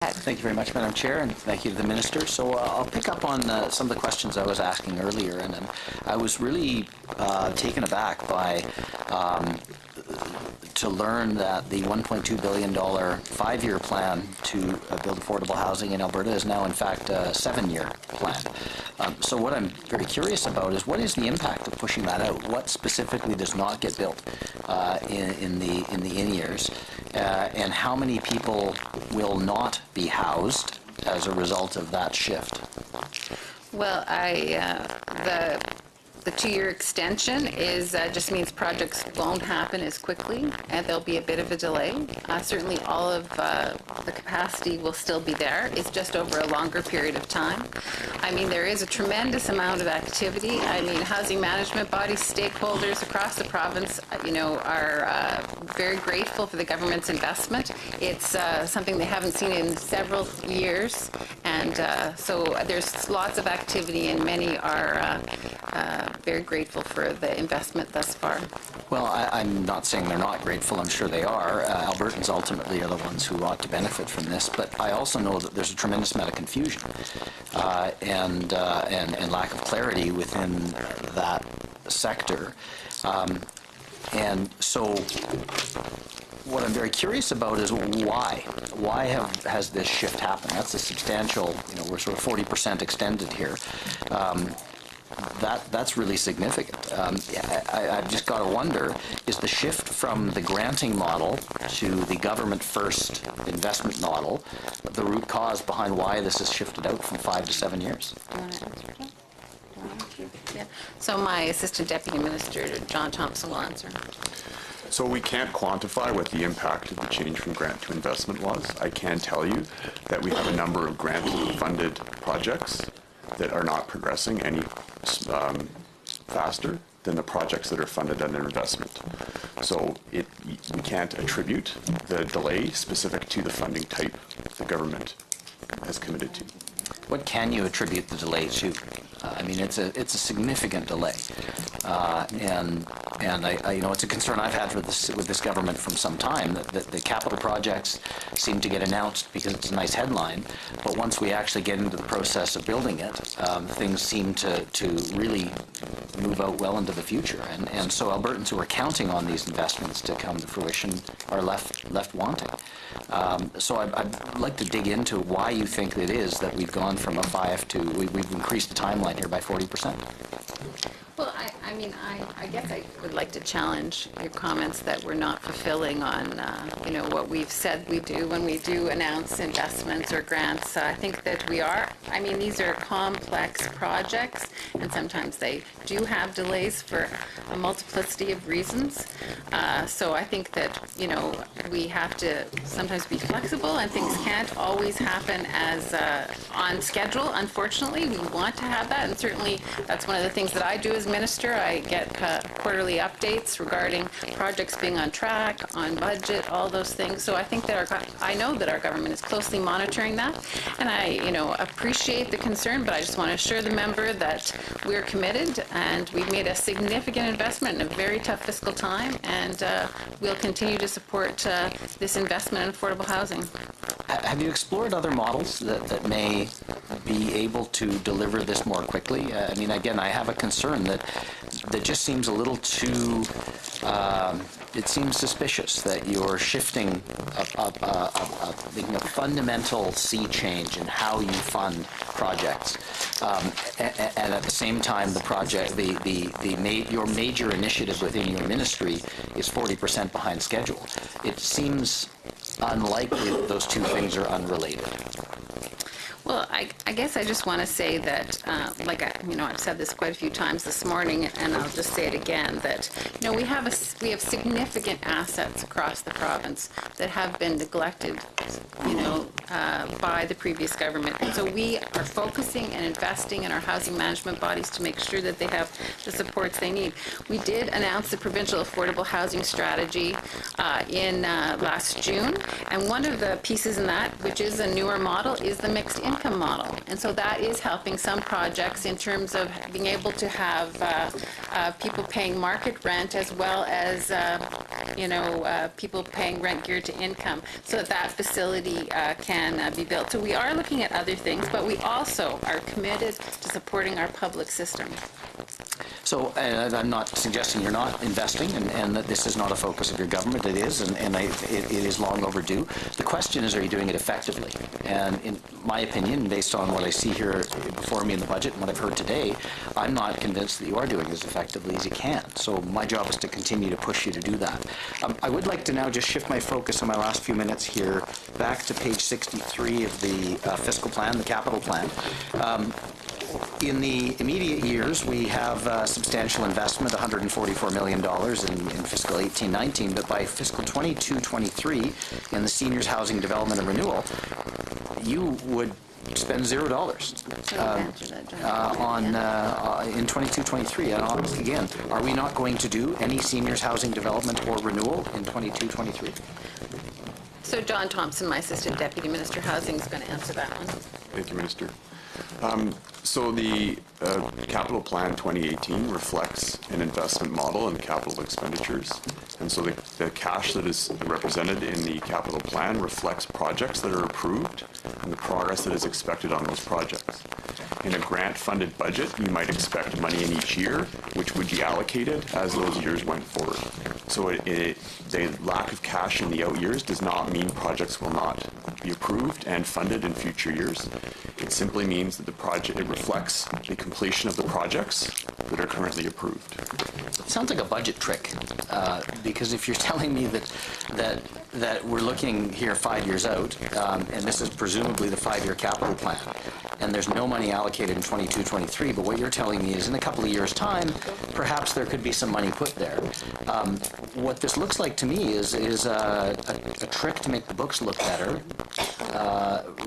Thank you very much, Madam Chair, and thank you to the Minister. So I'll pick up on some of the questions I was asking earlier, and I was really taken aback by to learn that the $1.2 billion five-year plan to build affordable housing in Alberta is now, in fact, a seven-year plan. So what I'm very curious about is what is the impact of pushing that out? What specifically does not get built in the in-years, and how many people will not be housed as a result of that shift? Well, the two-year extension is just means projects won't happen as quickly, and there'll be a bit of a delay. Certainly, all of the capacity will still be there. It's just over a longer period of time. I mean, there is a tremendous amount of activity. I mean, housing management bodies, stakeholders across the province, are very grateful for the government's investment. It's something they haven't seen in several years, and so there's lots of activity, and many are very grateful for the investment thus far. Well, I'm not saying they're not grateful. I'm sure they are. Albertans ultimately are the ones who ought to benefit from this. But I also know that there's a tremendous amount of confusion and lack of clarity within that sector. And so what I'm very curious about is why? Why has this shift happened? That's a substantial, we're sort of 40% extended here. That's really significant. I've just got to wonder, is the shift from the granting model to the government first investment model the root cause behind why this has shifted out from 5 to 7 years? Yeah. So my Assistant Deputy Minister, John Thompson, will answer. So we can't quantify what the impact of the change from grant to investment was. I can tell you that we have a number of grant-funded projects that are not progressing any faster than the projects that are funded under investment. So we can't attribute the delay specific to the funding type the government has committed to. What can you attribute the delay to? I mean, it's a significant delay, and it's a concern I've had with this government from some time that the capital projects seem to get announced because it's a nice headline, but once we actually get into the process of building it, things seem to really move out well into the future, and so Albertans who are counting on these investments to come to fruition are left wanting. So I'd like to dig into why you think it is that we've gone from a 5 to we've increased the timeline here by 40%. Well, I guess I would like to challenge your comments that we're not fulfilling on, what we've said we do when we do announce investments or grants. I think that we are. I mean, these are complex projects, and sometimes they do have delays for a multiplicity of reasons. So I think that, we have to sometimes be flexible, and things can't always happen as on schedule. Unfortunately, we want to have that, and certainly that's one of the things that I do as Minister. I get quarterly updates regarding projects being on track, on budget, all those things. So I think that I know that our government is closely monitoring that, and I, appreciate the concern, but I just want to assure the member that we're committed, and we've made a significant investment in a very tough fiscal time, and we'll continue to support this investment in affordable housing. Have you explored other models that may be able to deliver this more quickly? I mean, again, I have a concern that just seems a little too, it seems suspicious that you're shifting a fundamental sea change in how you fund projects, and at the same time the project, your major initiative within your ministry is 40% behind schedule. It seems unlikely that those two things are unrelated. Well, I guess I just want to say that, I've said this quite a few times this morning, and I'll just say it again, that, we have significant assets across the province that have been neglected, by the previous government. And so we are focusing and investing in our housing management bodies to make sure that they have the supports they need. We did announce the provincial affordable housing strategy in last June, and one of the pieces in that, which is a newer model, is the mixed income model. And so that is helping some projects in terms of being able to have people paying market rent as well as, people paying rent geared to income, so that facility can be built. So we are looking at other things, but we also are committed to supporting our public system. So I'm not suggesting you're not investing and that this is not a focus of your government. It is, and it is long overdue. The question is, are you doing it effectively? And in my opinion, based on what I see here before me in the budget and what I've heard today, I'm not convinced that you are doing it as effectively as you can. So my job is to continue to push you to do that. I would like to now just shift my focus in my last few minutes here back to page 63 of the fiscal plan, the capital plan. In the immediate years, we have substantial investment, $144 million in fiscal 18-19, but by fiscal 22-23, in the seniors housing development and renewal, you would spend $0 in 22-23. And again, are we not going to do any seniors housing development or renewal in 22-23? So John Thompson, my Assistant Deputy Minister Housing, is going to answer that one. Thank you, Minister. So the capital plan 2018 reflects an investment model and capital expenditures. And so the cash that is represented in the capital plan reflects projects that are approved and the progress that is expected on those projects. In a grant-funded budget, you might expect money in each year, which would be allocated as those years went forward. So the lack of cash in the out years does not mean projects will not be approved and funded in future years. It simply means that it reflects the completion of the projects that are currently approved. It sounds like a budget trick, because if you're telling me that we're looking here 5 years out, and this is presumably the 5-year capital plan, and there's no money allocated in 22-23, but what you're telling me is in a couple of years' time, perhaps there could be some money put there. What this looks like to me is a trick to make the books look better,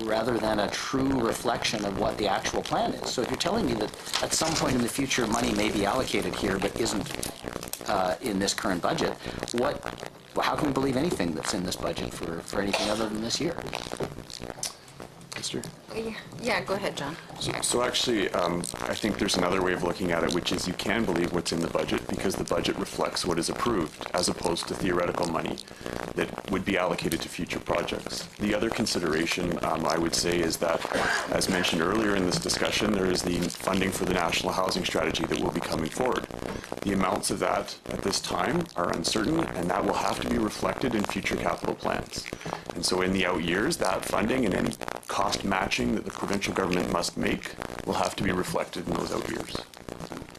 rather than a true reflection of what the actual plan is. So if you're telling me that at some point in the future money may be allocated here but isn't in this current budget, how can we believe anything that's in this budget for anything other than this year? Mr.? Yeah, go ahead, John. So actually, I think there's another way of looking at it, which is you can believe what's in the budget because the budget reflects what is approved, as opposed to theoretical money that would be allocated to future projects. The other consideration, I would say, is that, as mentioned earlier in this discussion, there is the funding for the National Housing Strategy that will be coming forward. The amounts of that at this time are uncertain, and that will have to be reflected in future capital plans. And so in the out years, that funding and any cost matching that the provincial government must make will have to be reflected in those out years.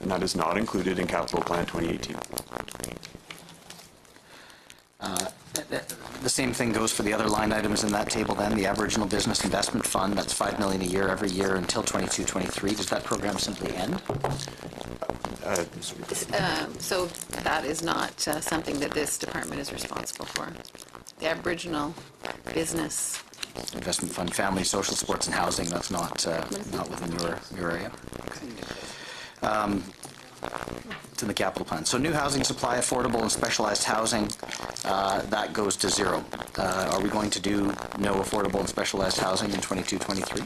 And that is not included in Capital Plan 2018. The same thing goes for the other line items in that table then. The Aboriginal Business Investment Fund, that's $5 million a year every year until 22-23. Does that program simply end? So that is not something that this department is responsible for. The Aboriginal Business Investment Fund, Family, Social, Sports and Housing, that's not within your area. Okay. It's in the capital plan. So new housing supply, affordable and specialized housing, that goes to $0. Are we going to do no affordable and specialized housing in 22-23?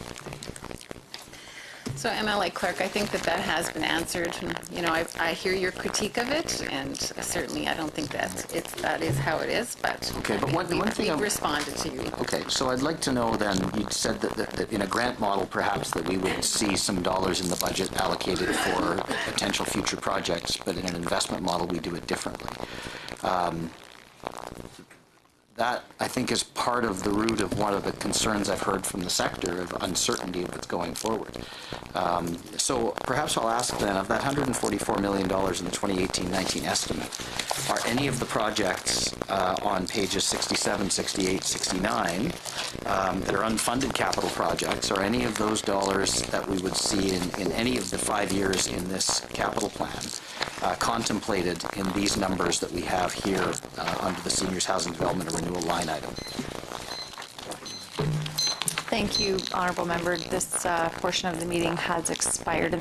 So MLA Clerk, I think that has been answered. And, you know, I hear your critique of it, and certainly I don't think that is how it is. But okay, but one thing we've responded to you. Okay, so I'd like to know then. You said that in a grant model, perhaps that we would see some dollars in the budget allocated for potential future projects, but in an investment model, we do it differently. That, I think, is part of the root of one of the concerns I've heard from the sector of uncertainty of what's going forward. So perhaps I'll ask then, of that $144 million in the 2018-19 estimate, are any of the projects on pages 67, 68, 69 that are unfunded capital projects, are any of those dollars that we would see in any of the 5 years in this capital plan contemplated in these numbers that we have here under the Seniors Housing Development and Renewal line item? Thank you, Honourable Member. This portion of the meeting has expired.